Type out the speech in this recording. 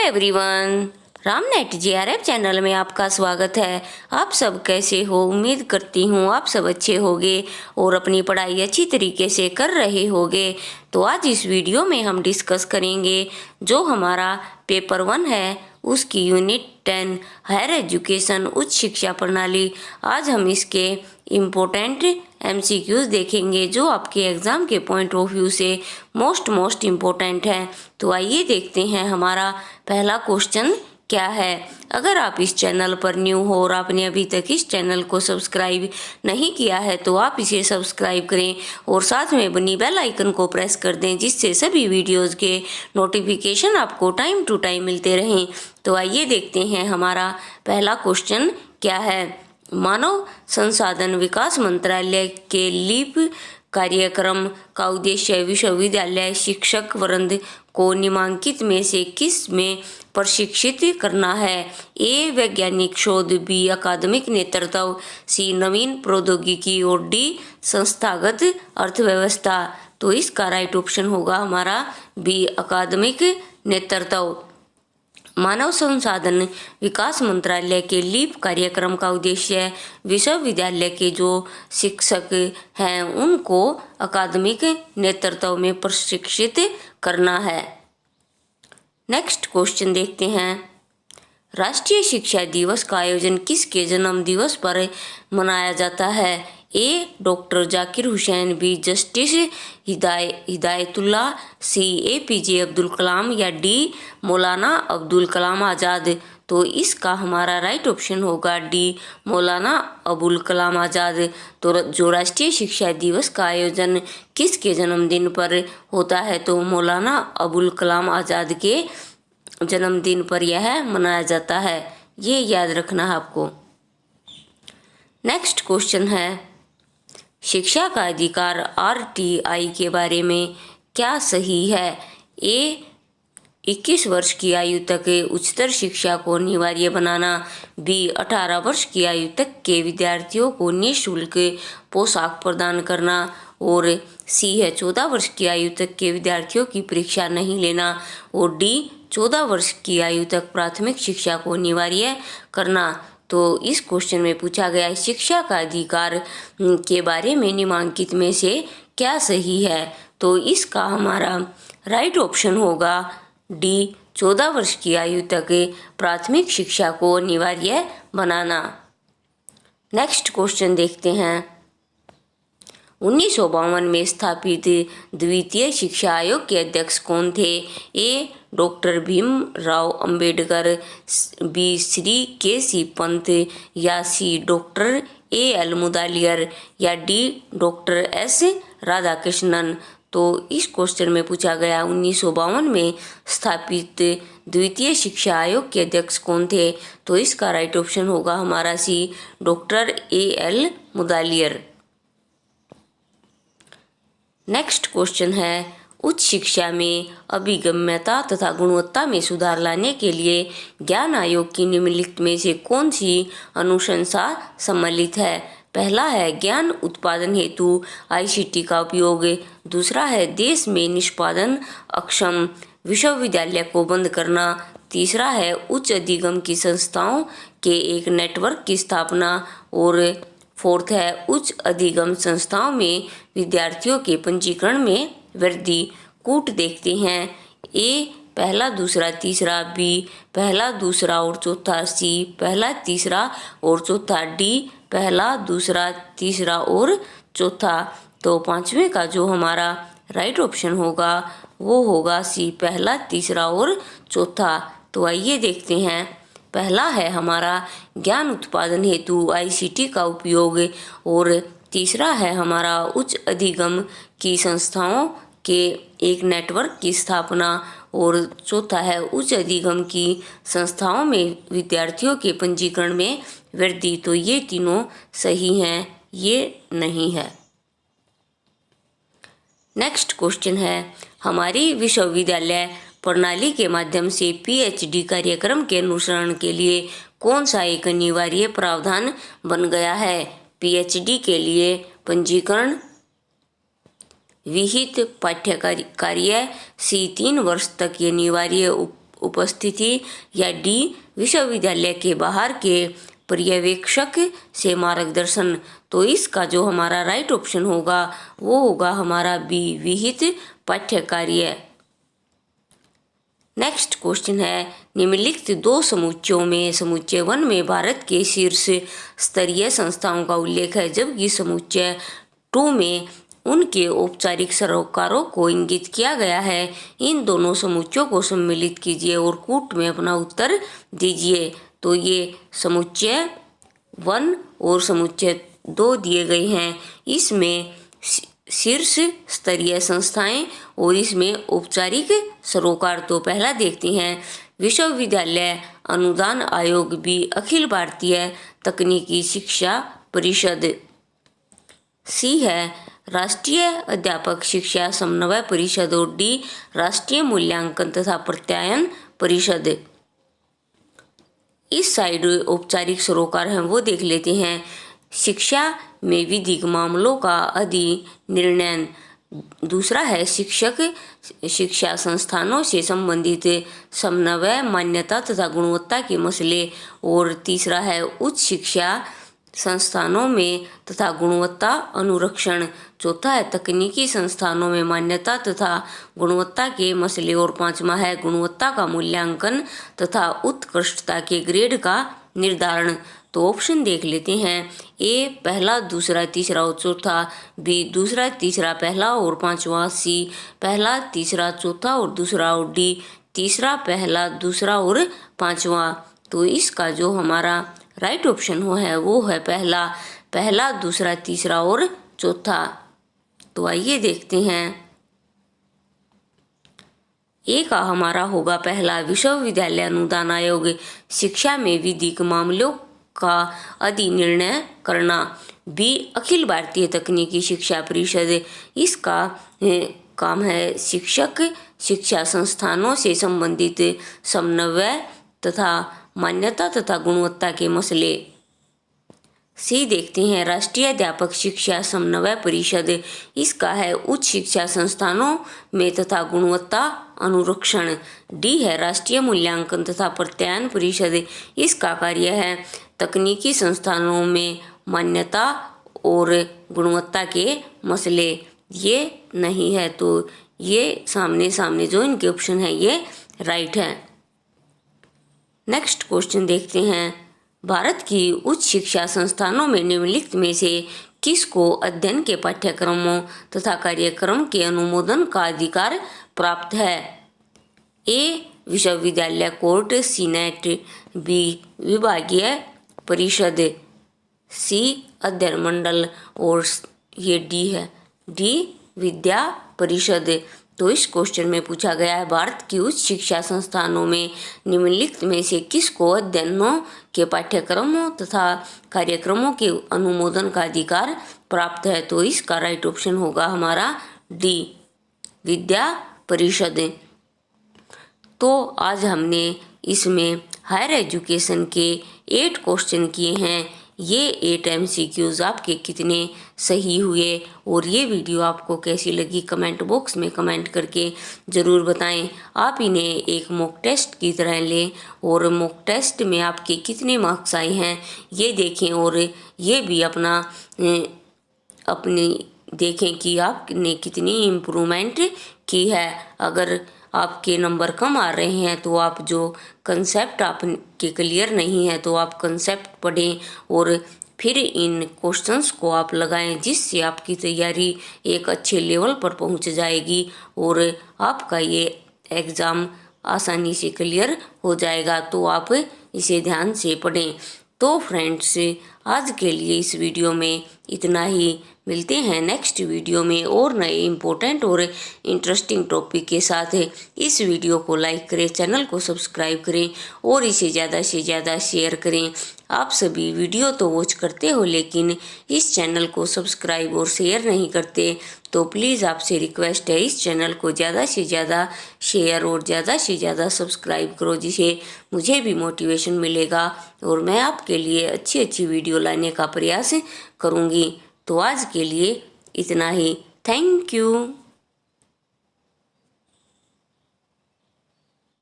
Everyone, रामनेट JRF channel में आपका स्वागत है। आप सब कैसे हो? उम्मीद करती हूँ आप सब अच्छे होगे और अपनी पढ़ाई अच्छी तरीके से कर रहे होगे। तो आज इस वीडियो में हम डिस्कस करेंगे जो हमारा पेपर 1 है उसकी यूनिट 10 हायर एजुकेशन उच्च शिक्षा प्रणाली। आज हम इसके इम्पोर्टेंट MCQs देखेंगे जो आपके एग्ज़ाम के पॉइंट ऑफ व्यू से मोस्ट इम्पोर्टेंट है। तो आइए देखते हैं हमारा पहला क्वेश्चन क्या है। अगर आप इस चैनल पर न्यू हो और आपने अभी तक इस चैनल को सब्सक्राइब नहीं किया है तो आप इसे सब्सक्राइब करें और साथ में बनी बेल आइकन को प्रेस कर दें जिससे सभी वीडियोस के नोटिफिकेशन आपको टाइम टू टाइम मिलते रहें। तो आइए देखते हैं हमारा पहला क्वेश्चन क्या है। मानव संसाधन विकास मंत्रालय के लीप कार्यक्रम का उद्देश्य विश्वविद्यालय शिक्षक वृंद को निम्नलिखित में से किस में प्रशिक्षित करना है? ए वैज्ञानिक शोध, बी अकादमिक नेतृत्व, सी नवीन प्रौद्योगिकी और डी संस्थागत अर्थव्यवस्था। तो इसका राइट ऑप्शन होगा हमारा बी अकादमिक नेतृत्व। मानव संसाधन विकास मंत्रालय के लीप कार्यक्रम का उद्देश्य विश्वविद्यालय के जो शिक्षक हैं उनको अकादमिक नेतृत्व में प्रशिक्षित करना है। नेक्स्ट क्वेश्चन देखते हैं। राष्ट्रीय शिक्षा दिवस का आयोजन किसके जन्म दिवस पर मनाया जाता है? A doctor Zakir Hussain, B justice Hidayatullah, C APJ Abdul Kalam या डी मौलाना अब्दुल कलाम आज़ाद। तो इसका हमारा राइट ऑप्शन होगा डी मौलाना अबुल कलाम आज़ाद। तो जो राष्ट्रीय शिक्षा दिवस का आयोजन किसके जन्मदिन पर होता है? तो मौलाना अबुल कलाम आज़ाद के जन्मदिन पर यह मनाया जाता है। ये याद रखना है आपको। नेक्स्ट क्वेश्चन है, शिक्षा का अधिकार RTI के बारे में क्या सही है? ए 21 वर्ष की आयु तक उच्चतर शिक्षा को अनिवार्य बनाना, बी 18 वर्ष की आयु तक के विद्यार्थियों को निःशुल्क पोशाक प्रदान करना और सी है 14 वर्ष की आयु तक के विद्यार्थियों की परीक्षा नहीं लेना और डी 14 वर्ष की आयु तक प्राथमिक शिक्षा को अनिवार्य करना। तो इस क्वेश्चन में पूछा गया शिक्षा का अधिकार के बारे में निम्नलिखित में से क्या सही है? तो इसका हमारा राइट ऑप्शन होगा डी 14 वर्ष की आयु तक प्राथमिक शिक्षा को अनिवार्य बनाना। नेक्स्ट क्वेश्चन देखते हैं। 1952 में स्थापित द्वितीय शिक्षा आयोग के अध्यक्ष कौन थे? A doctor Bhimrao Ambedkar, B Shri KC Pant या सी डॉक्टर AL मुदालियर या डी डॉक्टर S राधाकृष्णन। तो इस क्वेश्चन में पूछा गया 1952 में स्थापित द्वितीय शिक्षा आयोग के अध्यक्ष कौन थे? तो इसका राइट ऑप्शन होगा हमारा C doctor AL Mudaliar. Next question है, उच्च शिक्षा में अभिगम्यता तथा गुणवत्ता में सुधार लाने के लिए ज्ञान आयोग की निम्नलिखित में से कौन सी अनुशंसा सम्मिलित है? पहला है ज्ञान उत्पादन हेतु ICT का उपयोग, दूसरा है देश में निष्पादन अक्षम विश्वविद्यालय को बंद करना, तीसरा है उच्च अधिगम की संस्थाओं के एक नेटवर्क की स्थापना और फोर्थ है उच्च अधिगम संस्थाओं में विद्यार्थियों के पंजीकरण में वृद्धि। कूट देखते हैं। ए पहला दूसरा तीसरा, बी पहला दूसरा और चौथा, सी पहला तीसरा और चौथा, डी पहला दूसरा तीसरा और चौथा। तो पांचवें का जो हमारा राइट ऑप्शन होगा वो होगा सी पहला तीसरा और चौथा। तो आइए देखते हैं। पहला है हमारा ज्ञान उत्पादन हेतु ICT का उपयोग और तीसरा है हमारा उच्च अधिगम की संस्थाओं के एक नेटवर्क की स्थापना और चौथा है उच्च अधिगम की संस्थाओं में विद्यार्थियों के पंजीकरण में वृद्धि। तो ये तीनों सही हैं, ये नहीं है। नेक्स्ट क्वेश्चन है, हमारी विश्वविद्यालय प्रणाली के माध्यम से PhD कार्यक्रम के अनुसरण के लिए कौन सा एक अनिवार्य प्रावधान बन गया है? PhD के लिए पंजीकरण, विहित पाठ्यकार्य, सी 3 वर्ष तक ये अनिवार्य उपस्थिति, या डी विश्वविद्यालय के बाहर के पर्यवेक्षक से मार्गदर्शन। तो इसका जो हमारा राइट ऑप्शन होगा वो होगा हमारा बी विहित पाठ्य कार्य। नेक्स्ट क्वेश्चन है, निम्नलिखित दो समुच्चयों में समुच्चय 1 में भारत के शीर्ष स्तरीय संस्थाओं का उल्लेख है, जबकि समुच्चय 2 में उनके औपचारिक सरोकारों को इंगित किया गया है। इन दोनों समुच्चयों को सम्मिलित कीजिए और कूट में अपना उत्तर दीजिए। तो ये समुच्चय 1 और समुच्चय 2 दिए गए हैं। इसमें शीर्ष स्तरीय संस्थाएं और इसमें औपचारिक सरोकार। तो पहला देखते हैं, विश्वविद्यालय अनुदान आयोग, बी अखिल भारतीय तकनीकी शिक्षा परिषद, सी है राष्ट्रीय अध्यापक शिक्षा समन्वय परिषद और डी राष्ट्रीय मूल्यांकन तथा प्रत्यायन परिषद। इस साइड औपचारिक सरोकार हैं वो देख लेते हैं। शिक्षा में विधिक मामलों का अधिनिर्णय, दूसरा है शिक्षक शिक्षा संस्थानों से संबंधित समन्वय, मान्यता तथा गुणवत्ता के मसले, और तीसरा है उच्च शिक्षा संस्थानों में तथा गुणवत्ता अनुरक्षण, चौथा है तकनीकी संस्थानों में मान्यता तथा गुणवत्ता के मसले, और पांचवा है गुणवत्ता का मूल्यांकन तथा उत्कृष्टता के ग्रेड का निर्धारण। तो ऑप्शन देख लेते हैं, ए पहला, दूसरा, तीसरा और चौथा, बी दूसरा, तीसरा, पहला और पांचवा, सी पहला, तीसरा, चौथा और दूसरा, और डी तीसरा, पहला, दूसरा और पांचवा। तो इसका जो हमारा राइट ऑप्शन वो है पहला, दूसरा, तीसरा और चौथा। तो आइए देखते हैं, ए का हमारा होगा पहला, विश्वविद्यालय अनुदान आयोग शिक्षा में विधिक मामलों का अधिनिर्णय करना, बी अखिल भारतीय तकनीकी शिक्षा परिषद, इसका काम है शिक्षक शिक्षा संस्थानों से संबंधित समन्वय तथा मान्यता तथा गुणवत्ता के मसले। सी देखते हैं, राष्ट्रीय अध्यापक शिक्षा समन्वय परिषद, इसका है उच्च शिक्षा संस्थानों में तथा गुणवत्ता अनुरक्षण। डी है राष्ट्रीय मूल्यांकन तथा प्रत्यायन परिषद, इसका कार्य है तकनीकी संस्थानों में मान्यता और गुणवत्ता के मसले। ये नहीं है, तो ये सामने जो इनके ऑप्शन है ये राइट है। नेक्स्ट क्वेश्चन देखते हैं, भारत की उच्च शिक्षा संस्थानों में निम्नलिखित में से किसको अध्ययन के पाठ्यक्रमों तथा कार्यक्रम के अनुमोदन का अधिकार प्राप्त है? ए विश्वविद्यालय कोर्ट, सी नेट, बी विभागीय परिषद, सी अध्ययन मंडल, और ये डी है डी विद्या परिषद। तो इस क्वेश्चन में पूछा गया है, भारत की उच्च शिक्षा संस्थानों में निम्नलिखित में से किसको अध्ययनों के पाठ्यक्रमों तथा कार्यक्रमों के अनुमोदन का अधिकार प्राप्त है? तो इसका राइट ऑप्शन होगा हमारा डी विद्या परिषद। तो आज हमने इसमें हायर एजुकेशन के 8 क्वेश्चन किए हैं। ये 8 MCQs आपके कितने सही हुए और ये वीडियो आपको कैसी लगी कमेंट बॉक्स में कमेंट करके ज़रूर बताएं। आप इन्हें एक मॉक टेस्ट की तरह लें और मॉक टेस्ट में आपके कितने मार्क्स आए हैं ये देखें, और ये भी अपनी देखें कि आपने कितनी इम्प्रूवमेंट की है। अगर आपके नंबर कम आ रहे हैं तो आप जो कंसेप्ट आपके क्लियर नहीं है तो आप कंसेप्ट पढ़ें और फिर इन क्वेश्चंस को आप लगाएं, जिससे आपकी तैयारी एक अच्छे लेवल पर पहुंच जाएगी और आपका ये एग्ज़ाम आसानी से क्लियर हो जाएगा। तो आप इसे ध्यान से पढ़ें। तो फ्रेंड्स, आज के लिए इस वीडियो में इतना ही। मिलते हैं नेक्स्ट वीडियो में और नए इम्पोर्टेंट और इंटरेस्टिंग टॉपिक के साथ। इस वीडियो को लाइक करें, चैनल को सब्सक्राइब करें और इसे ज़्यादा से ज़्यादा शेयर करें। आप सभी वीडियो तो वॉच करते हो लेकिन इस चैनल को सब्सक्राइब और शेयर नहीं करते, तो प्लीज़ आपसे रिक्वेस्ट है इस चैनल को ज़्यादा से ज़्यादा शेयर और ज़्यादा से ज़्यादा सब्सक्राइब करो, जिससे मुझे भी मोटिवेशन मिलेगा और मैं आपके लिए अच्छी अच्छी वीडियो लाने का प्रयास करूँगी। तो आज के लिए इतना ही। Thank you.